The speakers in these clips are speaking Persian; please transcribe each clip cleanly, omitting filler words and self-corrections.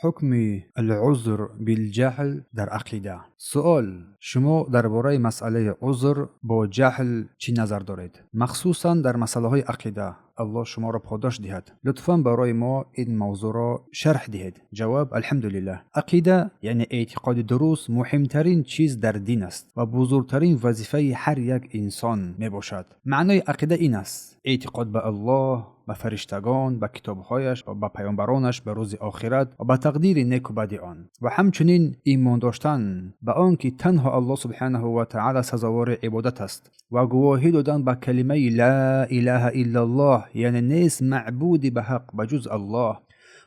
حکم العذر بالجهل در عقیده. سوال: شما درباره مسئله عذر با جهل چی نظر دارید؟ مخصوصا در مسئله های عقیده. الله شما را پاداش دهد. لطفاً برای ما این موضوع را شرح دهید. جواب: الحمدلله. عقیده یعنی اعتقاد درست مهمترین چیز در دین است و بزرگترین وظیفه هر یک انسان می باشد. معنای عقیده این است: اعتقاد به الله، به فرشتگان، به کتابهایش و به پیامبرانش، به روز آخرت و به تقدیر نیک و بد آن، و همچنین ایمان داشتن به آنکه تنها الله سبحانه و تعالی سزاوار عبادت است و گواهی دادن به کلمه لا اله الا الله، یعنی نیست معبود به حق بجز الله،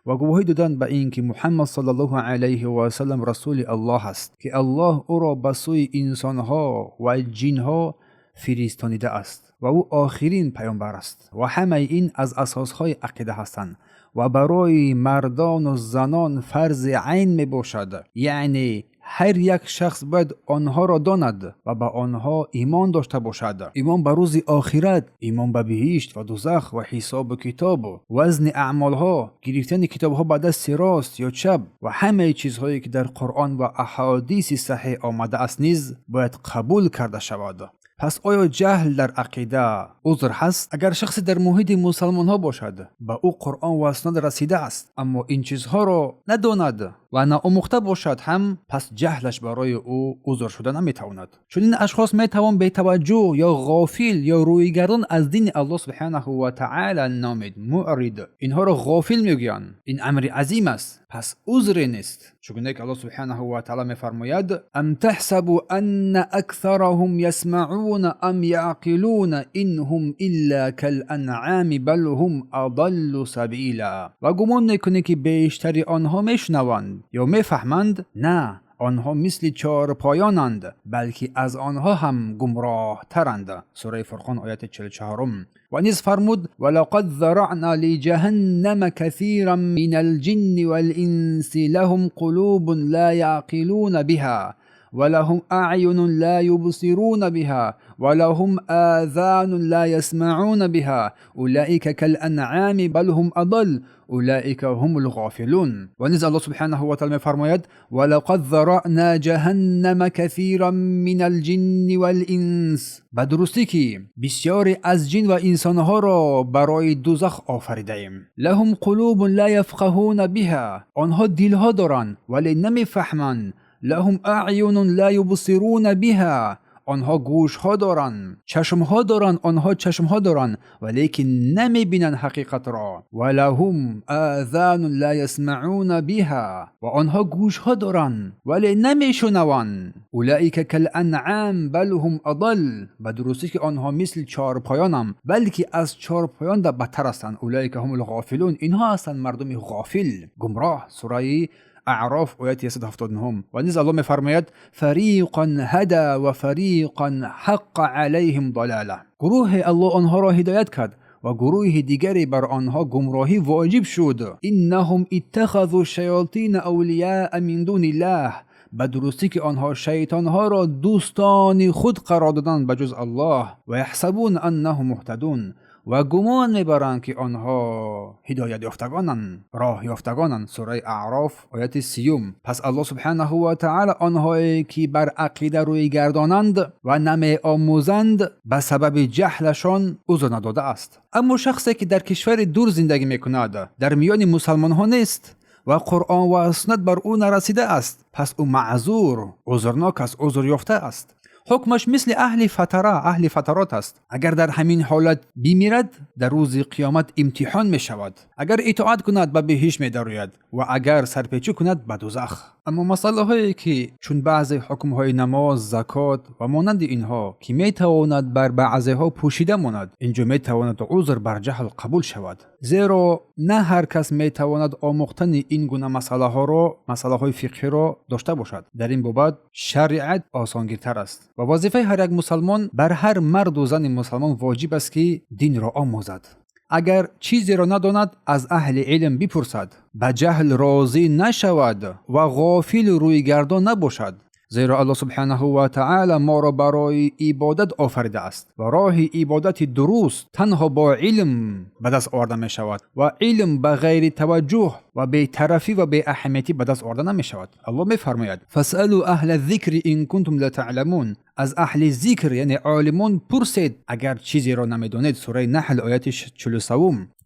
و گواهی دادن به اینکه محمد صلی الله علیه و سلم رسول الله است که الله او را به سوی انسانها و جنها فرستانیده است و او آخرین پیامبر است. و همه این از اساسهای عقیده هستند و برای مردان و زنان فرض عین می باشد، یعنی هر یک شخص باید آنها را داند و به آنها ایمان داشته باشد. ایمان به روز آخرت، ایمان به بهشت و دوزخ و حساب و کتاب و وزن اعمالها، گرفتن کتابها به دست راست یا چپ و همه چیزهایی که در قرآن و احادیث صحیح آمده است نیز باید قبول کرده شود. پس آیا جهل در عقیده عذر هست؟ اگر شخصی در محیط مسلمان ها باشد، به او قرآن و سنت رسیده است، اما این چیزها را نداند و ناآموخته باشد هم، پس جهلش برای او عذر شده نمیتواند. چون این اشخاص میتوان بی توجه یا غافل یا رویگردان از دین الله سبحانه و تعالی نامید، معرض. اینها را غافل میگویند. این امر عظیم است، پس عذر نیست. چون که الله سبحانه و تعالی میفرماید: ام تحسبوا ان اکثرهم یسمعون ام یعقلون انهم الا کالانعام بل هم اضل سبیلا. و گمان نکنید که بیشتر آنها میشنوند یا میفهمند. نه، آنها مثل چارپایانند، بلکه از آنها هم گمراه ترند. سوره فرقان آیت 44. و نیز فرمود: ولقد ذرعنا لجهنم كثيرا من الجن والانس لهم قلوب لا يعقلون بها ولهم اعین لا یبصرون بها ولهم آذان لا يسمعون بها اولئک كالانعام بل هم اضل اولئک هم الغافلون. و نیز الله سبحانه و تعالی فرماید: ولقد ذرعنا جهنم كثيرا من الجن والانس. به درستی که بسیاری از جن و انسانها را برای دوزخ آفریده ایم. لهم قلوب لا یفقهون بها. آنها دلها دارند ولی نمیفهمند. لهم اعین لا یبصرون بها. آنها گوش ها دارند، چشم ها دارند، آنها چشم ها دارند ولیکن نمی بینند حقیقت را. ولهم آذان لا یسمعون بها. و آنها گوش ها دارند ولی نمی شنوند. اولئک کالانعام بل هم اضل. به درستی که آنها مثل چارپایانند، بلکه از چارپایان در بدتر هستند. اولئک هم الغافلون. اینها هستند مردم غافل، گمراه. سوره اعراف آیت 179. و نیز الله میفرماید: فریقا هدا و فریقا حق علیهم ضلاله. گروه الله آنها را هدایت کرد و گروه دیگری بر آنها گمراهی واجب شد. انهم اتخذوا الشیاطین اولیاء من دون الله. به درستی که آنها شیطانها را دوستان خود قرار دادند بجز الله. و یحسبون انهم مهتدون. و گمان میبرند که آنها هدایت یافتگانند، راه یافتگانند. سوره اعراف آیت 30. پس الله سبحانه و تعالی آنهایی که بر عقیده روی گردانند و نمی آموزند به سبب جهلشان عذر نداده است. اما شخصی که در کشور دور زندگی میکند، در میان مسلمان ها نیست و قرآن و سنت بر او نرسیده است، پس او معذور، عذرناک است، عذر یافته است. حکمش مثل اهل فترات است. اگر در همین حالت بمیرد، در روز قیامت امتحان می شود. اگر اطاعت کند به بهشت می دراید و اگر سرپیچی کند به دوزخ. اما مسئله هایی که چون بعضی حکم های نماز، زکات و مانند اینها که می تواند بر بعضی ها پوشیده ماند، اینجا می تواند عذر بر جهل قبول شود. زیرا نه هر کس می تواند آموختن این گونه مسئله های فقهی را داشته باشد. در این بابت شریعت آسانگیرتر است و وظیفه هر یک مسلمان بر هر مرد و زن مسلمان واجب است که دین را آموزد. اگر چیزی را نداند از اهل علم بپرسد، به جهل راضی نشود و غافل رویگردان نباشد. زیرا الله سبحانه و تعالی ما را برای عبادت آفریده است و راه عبادت درست تنها با علم به دست آورده می شود و علم به غیر توجه و بی‌طرفی و بی اهمیتی به دست آورده نمی شود. الله می فرماید فاسألوا اهل الذکر ان کنتم لا تعلمون. از اهل ذکر یعنی عالمان پرسید اگر چیزی را نمیدانید. سوره نحل آیت 43.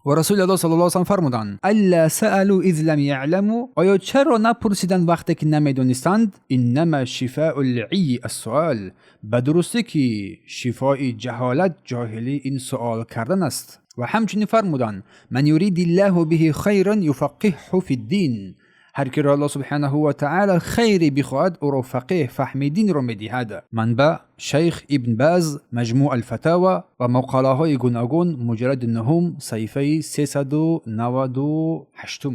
و رسول الله صلی الله علیه و سلم فرمودند الا سألوا اذ لم یعلموا. آیا چرا نپرسیدند وقتی که نمیدانستند؟ انما شفاء العی السؤال. به درستی که شفای جهالت جاهلی این سوال کردن است. و همچنین فرمودند من یرید الله به خیرا یفقهه فی الدین. هر که را الله سبحانه و تعالی خیری بخواهد او را فقیه فهم دین را میدهد. منبع شیخ ابن باز مجموع الفتاوی و مقاله های گوناگون مجلد 9 صفحه 398.